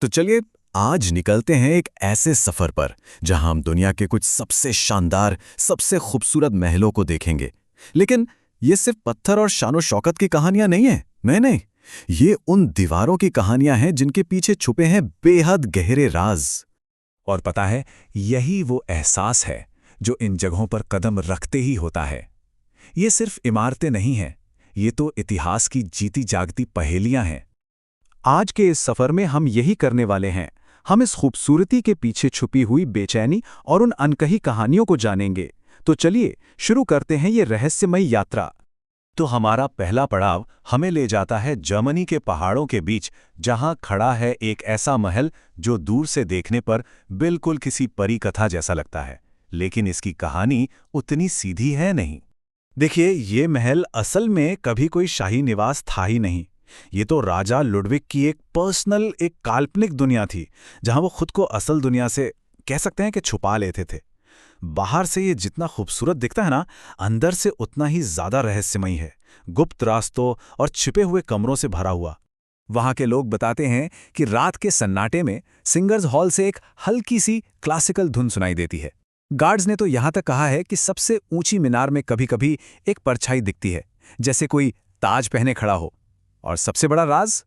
तो चलिए आज निकलते हैं एक ऐसे सफर पर जहां हम दुनिया के कुछ सबसे शानदार, सबसे खूबसूरत महलों को देखेंगे। लेकिन ये सिर्फ पत्थर और शानो शौकत की कहानियां नहीं हैं। नहीं नहीं, ये उन दीवारों की कहानियां हैं जिनके पीछे छुपे हैं बेहद गहरे राज। और पता है, यही वो एहसास है जो इन जगहों पर कदम रखते ही होता है। ये सिर्फ इमारतें नहीं हैं, ये तो इतिहास की जीती जागती पहेलियां हैं। आज के इस सफर में हम यही करने वाले हैं। हम इस खूबसूरती के पीछे छुपी हुई बेचैनी और उन अनकही कहानियों को जानेंगे। तो चलिए शुरू करते हैं ये रहस्यमयी यात्रा। तो हमारा पहला पड़ाव हमें ले जाता है जर्मनी के पहाड़ों के बीच, जहां खड़ा है एक ऐसा महल जो दूर से देखने पर बिल्कुल किसी परी कथा जैसा लगता है, लेकिन इसकी कहानी उतनी सीधी है नहीं। देखिए, ये महल असल में कभी कोई शाही निवास था ही नहीं। ये तो राजा लुडविक की एक काल्पनिक दुनिया थी, जहां वो खुद को असल दुनिया से कह सकते हैं कि छुपा लेते थे। बाहर से ये जितना खूबसूरत दिखता है ना, अंदर से उतना ही ज्यादा रहस्यमयी है, गुप्त रास्तों और छिपे हुए कमरों से भरा हुआ। वहां के लोग बताते हैं कि रात के सन्नाटे में सिंगर्स हॉल से एक हल्की सी क्लासिकल धुन सुनाई देती है। गार्ड्स ने तो यहां तक कहा है कि सबसे ऊंची मीनार में कभी-कभी एक परछाई दिखती है, जैसे कोई ताज पहने खड़ा हो। और सबसे बड़ा राज,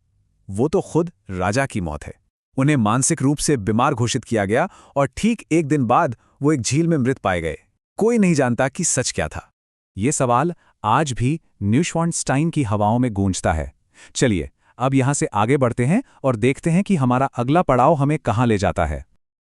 वो तो खुद राजा की मौत है। उन्हें मानसिक रूप से बीमार घोषित किया गया और ठीक एक दिन बाद वो एक झील में मृत पाए गए। कोई नहीं जानता कि सच क्या था। ये सवाल आज भी न्यूश्वार्नस्टाइन की हवाओं में गूंजता है। चलिए अब यहां से आगे बढ़ते हैं और देखते हैं कि हमारा अगला पड़ाव हमें कहां ले जाता है।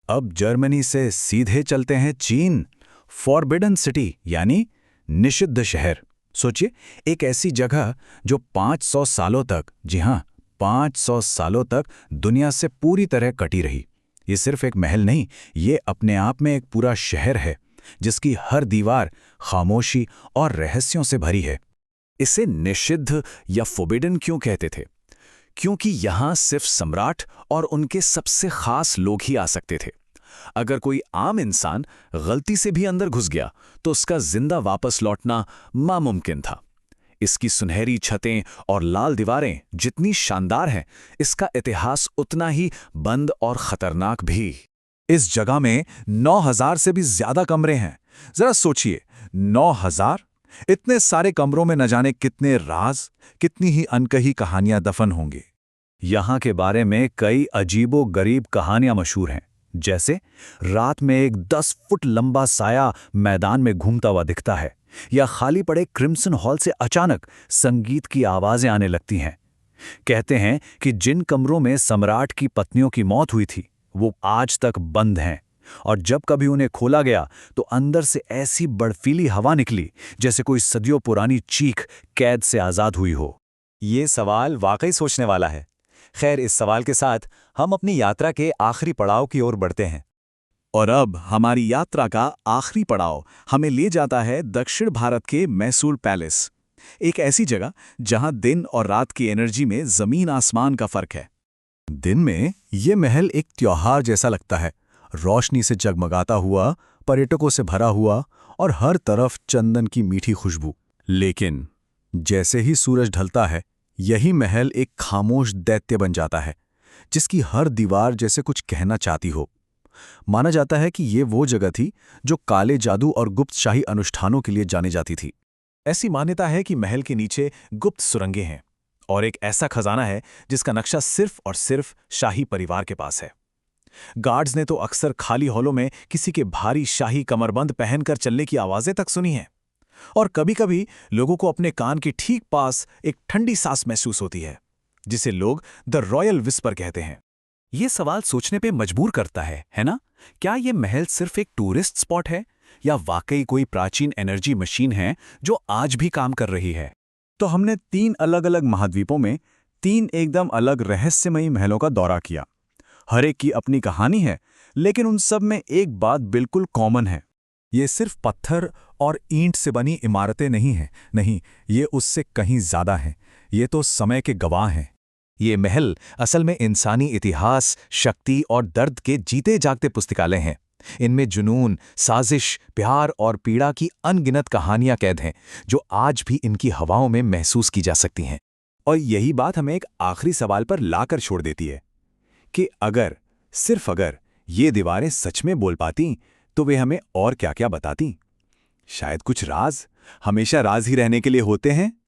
अब जर्मनी से सीधे चलते हैं चीन, फॉरबिडन सिटी यानी निषिद्ध शहर। सोचिए, एक ऐसी जगह जो 500 सालों तक, जी हां, 500 सालों तक दुनिया से पूरी तरह कटी रही। ये सिर्फ एक महल नहीं, ये अपने आप में एक पूरा शहर है जिसकी हर दीवार खामोशी और रहस्यों से भरी है। इसे निषिद्ध या फोबिडन क्यों कहते थे? क्योंकि यहां सिर्फ सम्राट और उनके सबसे खास लोग ही आ सकते थे। अगर कोई आम इंसान गलती से भी अंदर घुस गया तो उसका जिंदा वापस लौटना नामुमकिन था। इसकी सुनहरी छतें और लाल दीवारें जितनी शानदार हैं, इसका इतिहास उतना ही बंद और खतरनाक भी। इस जगह में 9000 से भी ज्यादा कमरे हैं। जरा सोचिए, 9000! इतने सारे कमरों में न जाने कितने राज, कितनी ही अनकही कहानियां दफन होंगी। यहाँ के बारे में कई अजीबो गरीब कहानियां मशहूर हैं। जैसे रात में एक 10 फुट लंबा साया मैदान में घूमता हुआ दिखता है, या खाली पड़े क्रिम्सन हॉल से अचानक संगीत की आवाजें आने लगती हैं। कहते हैं कि जिन कमरों में सम्राट की पत्नियों की मौत हुई थी वो आज तक बंद हैं, और जब कभी उन्हें खोला गया तो अंदर से ऐसी बर्फीली हवा निकली जैसे कोई सदियों पुरानी चीख कैद से आजाद हुई हो। ये सवाल वाकई सोचने वाला है। खैर, इस सवाल के साथ हम अपनी यात्रा के आखिरी पड़ाव की ओर बढ़ते हैं। और अब हमारी यात्रा का आखिरी पड़ाव हमें ले जाता है दक्षिण भारत के मैसूर पैलेस, एक ऐसी जगह जहां दिन और रात की एनर्जी में जमीन आसमान का फर्क है। दिन में ये महल एक त्योहार जैसा लगता है, रोशनी से जगमगाता हुआ, पर्यटकों से भरा हुआ और हर तरफ चंदन की मीठी खुशबू। लेकिन जैसे ही सूरज ढलता है, यही महल एक खामोश दैत्य बन जाता है, जिसकी हर दीवार जैसे कुछ कहना चाहती हो। माना जाता है कि ये वो जगह थी जो काले जादू और गुप्त शाही अनुष्ठानों के लिए जानी जाती थी। ऐसी मान्यता है कि महल के नीचे गुप्त सुरंगें हैं और एक ऐसा खजाना है जिसका नक्शा सिर्फ और सिर्फ शाही परिवार के पास है। गार्ड्स ने तो अक्सर खाली हॉलों में किसी के भारी शाही कमरबंद पहनकर चलने की आवाजें तक सुनी हैं। और कभी-कभी लोगों को अपने कान के ठीक पास एक ठंडी सांस महसूस होती है, जिसे लोग द रॉयल विस्पर कहते हैं। ये सवाल सोचने पे मजबूर करता है ना? क्या ये महल सिर्फ एक टूरिस्ट स्पॉट है या वाकई कोई प्राचीन एनर्जी मशीन है जो आज भी काम कर रही है? तो हमने 3 अलग-अलग महाद्वीपों में 3 एकदम अलग रहस्यमयी महलों का दौरा किया। हर एक की अपनी कहानी है, लेकिन उन सब में एक बात बिल्कुल कॉमन है। ये सिर्फ पत्थर और ईंट से बनी इमारतें नहीं हैं, नहीं, ये उससे कहीं ज्यादा हैं। ये तो समय के गवाह हैं। ये महल असल में इंसानी इतिहास, शक्ति और दर्द के जीते जागते पुस्तकालय हैं। इनमें जुनून, साजिश, प्यार और पीड़ा की अनगिनत कहानियां कैद हैं, जो आज भी इनकी हवाओं में महसूस की जा सकती हैं। और यही बात हमें एक आखिरी सवाल पर लाकर छोड़ देती है। कि अगर, सिर्फ अगर, ये दीवारें सच में बोल पाती तो वे हमें और क्या क्या बताती। शायद कुछ राज हमेशा राज ही रहने के लिए होते हैं।